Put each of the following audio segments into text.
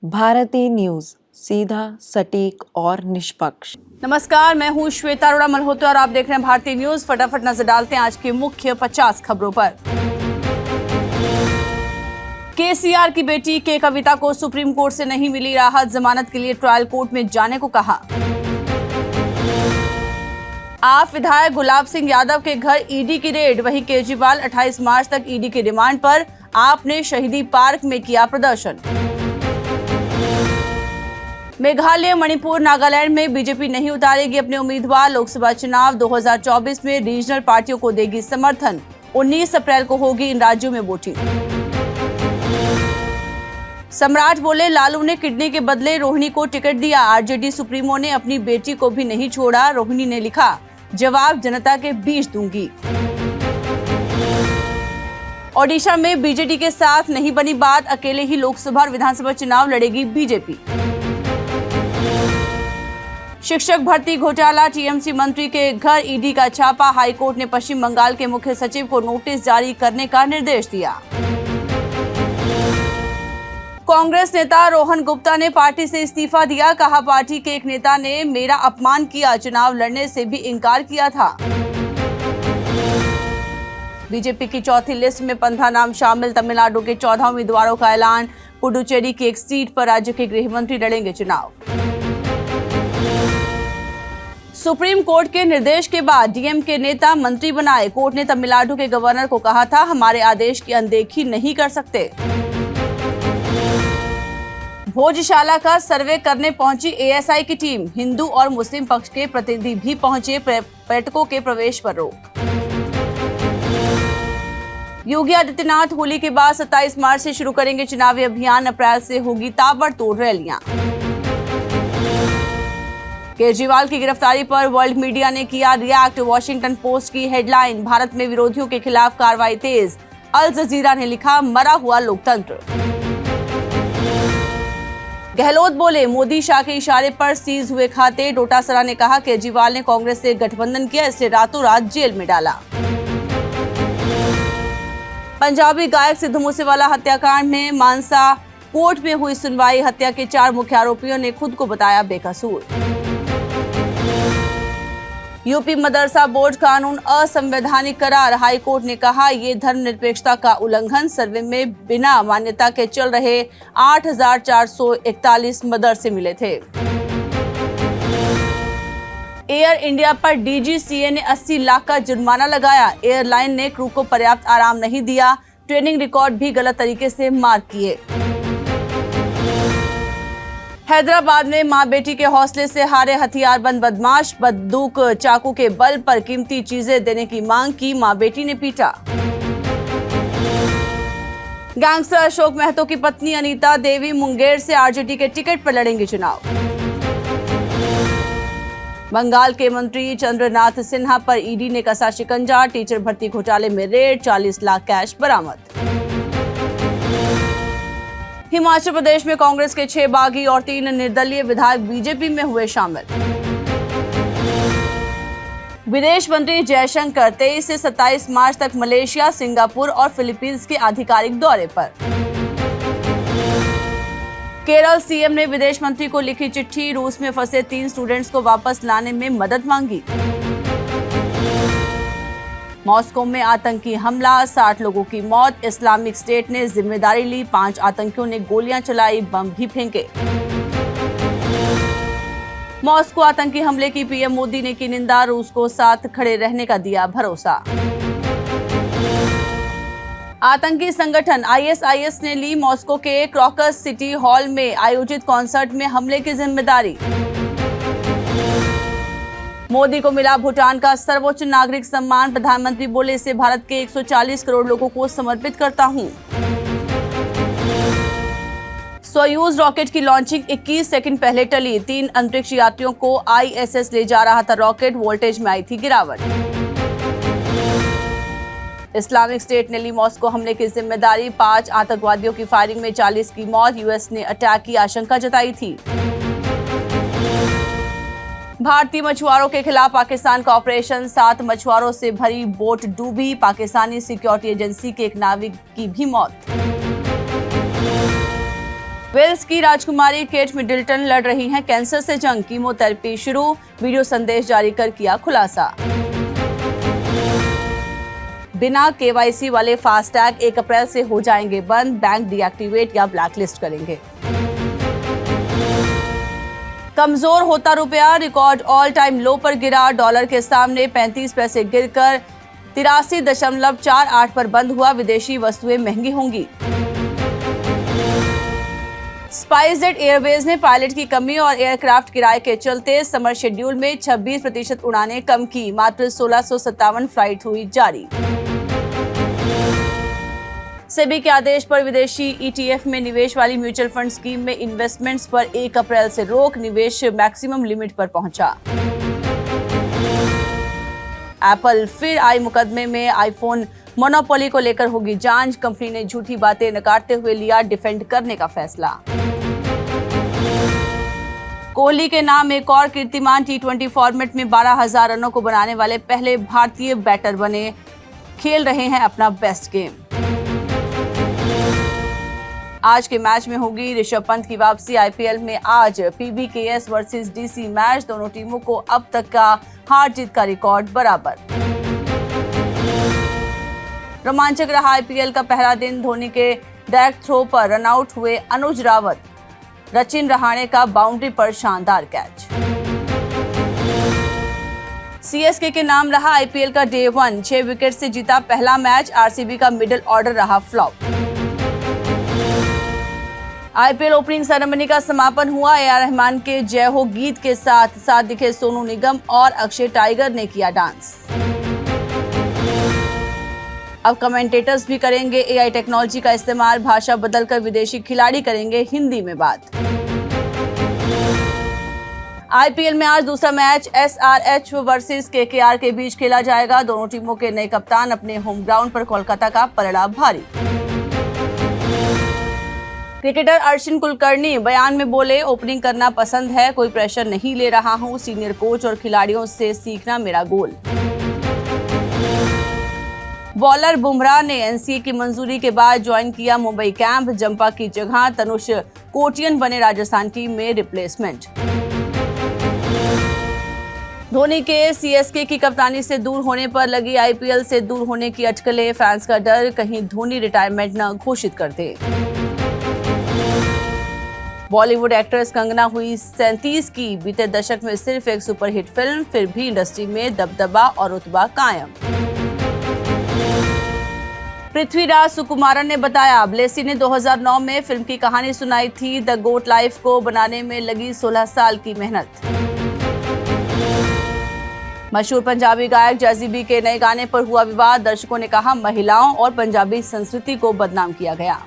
भारतीय न्यूज, सीधा, सटीक और निष्पक्ष। नमस्कार, मैं हूं श्वेता अरोड़ा मल्होत्रा और आप देख रहे हैं भारतीय न्यूज। फटाफट नजर डालते हैं आज की मुख्य 50 खबरों पर। केसीआर की बेटी के कविता को सुप्रीम कोर्ट से नहीं मिली राहत, जमानत के लिए ट्रायल कोर्ट में जाने को कहा। आप विधायक गुलाब सिंह यादव के घर ईडी की रेड, वहीं केजरीवाल 28 मार्च तक ईडी की रिमांड पर। आपने शहीदी पार्क में किया प्रदर्शन। मेघालय, मणिपुर, नागालैंड में बीजेपी नहीं उतारेगी अपने उम्मीदवार। लोकसभा चुनाव 2024 में रीजनल पार्टियों को देगी समर्थन। 19 अप्रैल को होगी इन राज्यों में वोटिंग। सम्राट बोले, लालू ने किडनी के बदले रोहिणी को टिकट दिया। आरजेडी सुप्रीमो ने अपनी बेटी को भी नहीं छोड़ा। रोहिणी ने लिखा, जवाब जनता के बीच दूंगी। ओडिशा में बीजेडी के साथ नहीं बनी बात, अकेले ही लोकसभा और विधानसभा चुनाव लड़ेगी बीजेपी। शिक्षक भर्ती घोटाला, टीएमसी मंत्री के घर ईडी का छापा। हाईकोर्ट ने पश्चिम बंगाल के मुख्य सचिव को नोटिस जारी करने का निर्देश दिया। कांग्रेस नेता रोहन गुप्ता ने पार्टी से इस्तीफा दिया। कहा, पार्टी के एक नेता ने मेरा अपमान किया, चुनाव लड़ने से भी इनकार किया था। बीजेपी की चौथी लिस्ट में 15 नाम शामिल। तमिलनाडु के 14 उम्मीदवारों का ऐलान। पुडुचेरी की एक सीट पर राज्य के गृह मंत्री लड़ेंगे चुनाव। सुप्रीम कोर्ट के निर्देश के बाद डीएमके नेता मंत्री बनाए। कोर्ट ने तमिलनाडु के गवर्नर को कहा था, हमारे आदेश की अनदेखी नहीं कर सकते। भोजशाला का सर्वे करने पहुंची एएसआई की टीम। हिंदू और मुस्लिम पक्ष के प्रतिनिधि भी पहुंचे। पर्यटकों के प्रवेश पर रोक। योगी आदित्यनाथ होली के बाद 27 मार्च से शुरू करेंगे चुनावी अभियान। अप्रैल से होगी ताबड़तोड़ रैलियां। केजरीवाल की गिरफ्तारी पर वर्ल्ड मीडिया ने किया रिएक्ट। वॉशिंगटन पोस्ट की हेडलाइन, भारत में विरोधियों के खिलाफ कार्रवाई तेज। अल जजीरा ने लिखा, मरा हुआ लोकतंत्र। गहलोत बोले, मोदी शाह के इशारे पर सीज हुए खाते। डोटासरा ने कहा, केजरीवाल ने कांग्रेस से गठबंधन किया, इसलिए रातों रात जेल में डाला। पंजाबी गायक सिद्धू मूसेवाला हत्याकांड में मानसा कोर्ट में हुई सुनवाई। हत्या के 4 मुख्य आरोपियों ने खुद को बताया बेकसूर। यूपी मदरसा बोर्ड कानून असंवैधानिक करार। हाईकोर्ट ने कहा, ये धर्मनिरपेक्षता का उल्लंघन। सर्वे में बिना मान्यता के चल रहे 8,441 मदरसे मिले थे। एयर इंडिया पर डीजीसीए ने 80 लाख का जुर्माना लगाया। एयरलाइन ने क्रू को पर्याप्त आराम नहीं दिया। ट्रेनिंग रिकॉर्ड भी गलत तरीके से मार्क किए। हैदराबाद में मां बेटी के हौसले से हारे हथियारबंद बदमाश। बंदूक चाकू के बल पर कीमती चीजें देने की मांग की, मां बेटी ने पीटा। गैंगस्टर अशोक महतो की पत्नी अनीता देवी मुंगेर से आरजेडी के टिकट पर लड़ेंगी चुनाव। बंगाल के मंत्री चंद्रनाथ सिन्हा पर ईडी ने कसा शिकंजा। टीचर भर्ती घोटाले में रेड, 40 लाख कैश बरामद। हिमाचल प्रदेश में कांग्रेस के 6 बागी और 3 निर्दलीय विधायक बीजेपी में हुए शामिल। विदेश मंत्री जयशंकर 23 से 27 मार्च तक मलेशिया, सिंगापुर और फिलीपींस के आधिकारिक दौरे पर। केरल सीएम ने विदेश मंत्री को लिखी चिट्ठी। रूस में फंसे 3 स्टूडेंट्स को वापस लाने में मदद मांगी। मॉस्को में आतंकी हमला, 60 लोगों की मौत। इस्लामिक स्टेट ने जिम्मेदारी ली। 5 आतंकियों ने गोलियां चलाई, बम भी फेंके। मॉस्को आतंकी हमले की पीएम मोदी ने की निंदा। रूस को साथ खड़े रहने का दिया भरोसा। आतंकी संगठन आईएसआईएस ने ली मॉस्को के क्रॉकस सिटी हॉल में आयोजित कॉन्सर्ट में हमले की जिम्मेदारी। मोदी को मिला भूटान का सर्वोच्च नागरिक सम्मान। प्रधानमंत्री बोले, इसे भारत के 140 करोड़ लोगों को समर्पित करता हूं। सोयूज रॉकेट की लॉन्चिंग 21 सेकंड पहले टली। 3 अंतरिक्ष यात्रियों को आईएसएस ले जा रहा था रॉकेट। वोल्टेज में आई थी गिरावट। इस्लामिक स्टेट ने ली मॉस्को हमले की जिम्मेदारी। 5 आतंकवादियों की फायरिंग में 40 की मौत। यूएस ने अटैक की आशंका जताई थी। भारतीय मछुआरों के खिलाफ पाकिस्तान का ऑपरेशन। 7 मछुआरों से भरी बोट डूबी। पाकिस्तानी सिक्योरिटी एजेंसी के एक नाविक की भी मौत। वेल्स की राजकुमारी केट मिडल्टन लड़ रही हैं कैंसर से जंग, कीमोथेरेपी शुरू, वीडियो संदेश जारी कर किया खुलासा। बिना केवाईसी वाले फास्टैग 1 अप्रैल से हो जाएंगे बंद, बैंक डीएक्टिवेट या ब्लैकलिस्ट करेंगे। कमजोर होता रुपया, रिकॉर्ड ऑल टाइम लो पर गिरा, डॉलर के सामने 35 पैसे गिरकर 83.48 पर बंद हुआ, विदेशी वस्तुएं महंगी होंगी। स्पाइसजेट एयरवेज ने पायलट की कमी और एयरक्राफ्ट किराए के चलते समर शेड्यूल में 26% उड़ानें कम की, मात्र 1657 फ्लाइट हुई जारी। सेबी के आदेश पर विदेशी ईटीएफ में निवेश वाली म्यूचुअल फंड स्कीम में इन्वेस्टमेंट्स पर 1 अप्रैल से रोक, निवेश मैक्सिमम लिमिट पर पहुंचा। एप्पल फिर आई मुकदमे में, आईफोन मोनोपोली को लेकर होगी जांच, कंपनी ने झूठी बातें नकारते हुए लिया डिफेंड करने का फैसला। कोहली के नाम एक और कीर्तिमान, टी20 फॉर्मेट में 12,000 रनों को बनाने वाले पहले भारतीय बैटर बने, खेल रहे हैं अपना बेस्ट गेम। आज के मैच में होगी ऋषभ पंत की वापसी। आईपीएल में आज पीबीकेएस वर्सेस डीसी मैच, दोनों टीमों को अब तक का हार जीत का रिकॉर्ड बराबर। रोमांचक रहा आईपीएल का पहला दिन, धोनी के डायरेक्ट थ्रो पर रनआउट हुए अनुज रावत, रचिन रहाणे का बाउंड्री पर शानदार कैच। सीएसके के नाम रहा आईपीएल का डे 1, 6 विकेट से जीता पहला मैच, आरसीबी का मिडिल ऑर्डर रहा फ्लॉप। आईपीएल ओपनिंग सेरेमनी का समापन हुआ, ए.आर. रहमान के जय हो गीत के साथ दिखे सोनू निगम और अक्षय टाइगर ने किया डांस। अब कमेंटेटर्स भी करेंगे एआई टेक्नोलॉजी का इस्तेमाल, भाषा बदलकर विदेशी खिलाड़ी करेंगे हिंदी में बात। आईपीएल में आज दूसरा मैच एसआरएच वर्सेस केकेआर के बीच खेला जाएगा, दोनों टीमों के नए कप्तान अपने होम ग्राउंड पर कोलकाता का पलड़ा भारी। क्रिकेटर अर्शिन कुलकर्णी बयान में बोले, ओपनिंग करना पसंद है, कोई प्रेशर नहीं ले रहा हूं, सीनियर कोच और खिलाड़ियों से सीखना मेरा गोल। बॉलर बुमराह ने एनसीए की मंजूरी के बाद ज्वाइन किया मुंबई कैंप, जंपा की जगह तनुष कोटियन बने राजस्थान टीम में रिप्लेसमेंट। धोनी के सीएसके की कप्तानी से दूर होने पर लगी आईपीएल से दूर होने की अटकलें, फैंस का डर कहीं धोनी रिटायरमेंट न घोषित कर दे। बॉलीवुड एक्ट्रेस कंगना हुई 37 की, बीते दशक में सिर्फ एक सुपरहिट फिल्म, फिर भी इंडस्ट्री में दबदबा और रुतबा कायम। पृथ्वीराज सुकुमारन ने बताया, ब्लेसी ने 2009 में फिल्म की कहानी सुनाई थी, द गोट लाइफ को बनाने में लगी 16 साल की मेहनत। मशहूर पंजाबी गायक जैज़ी बी के नए गाने पर हुआ विवाद, दर्शकों ने कहा महिलाओं और पंजाबी संस्कृति को बदनाम किया गया।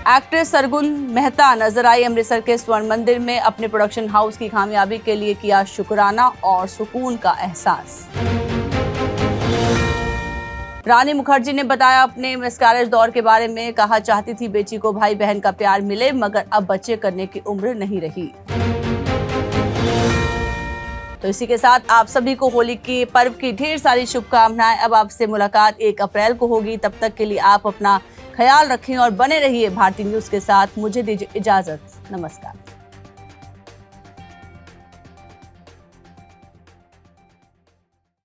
एक्ट्रेस सरगुन मेहता नजर आई अमृतसर के स्वर्ण मंदिर में, अपने प्रोडक्शन हाउस की कामयाबी के लिए किया शुक्राना और सुकून का एहसास। रानी मुखर्जी ने बताया अपने मिसकैरेज दौर के बारे में, कहा चाहती थी बेटी को भाई बहन का प्यार मिले, मगर अब बच्चे करने की उम्र नहीं रही। तो इसी के साथ आप सभी को होली के पर्व की ढेर सारी शुभकामनाएं। अब आपसे मुलाकात 1 अप्रैल को होगी, तब तक के लिए आप अपना ख्याल रखें और बने रहिए भारतीय न्यूज के साथ। मुझे दीजिए इजाजत, नमस्कार।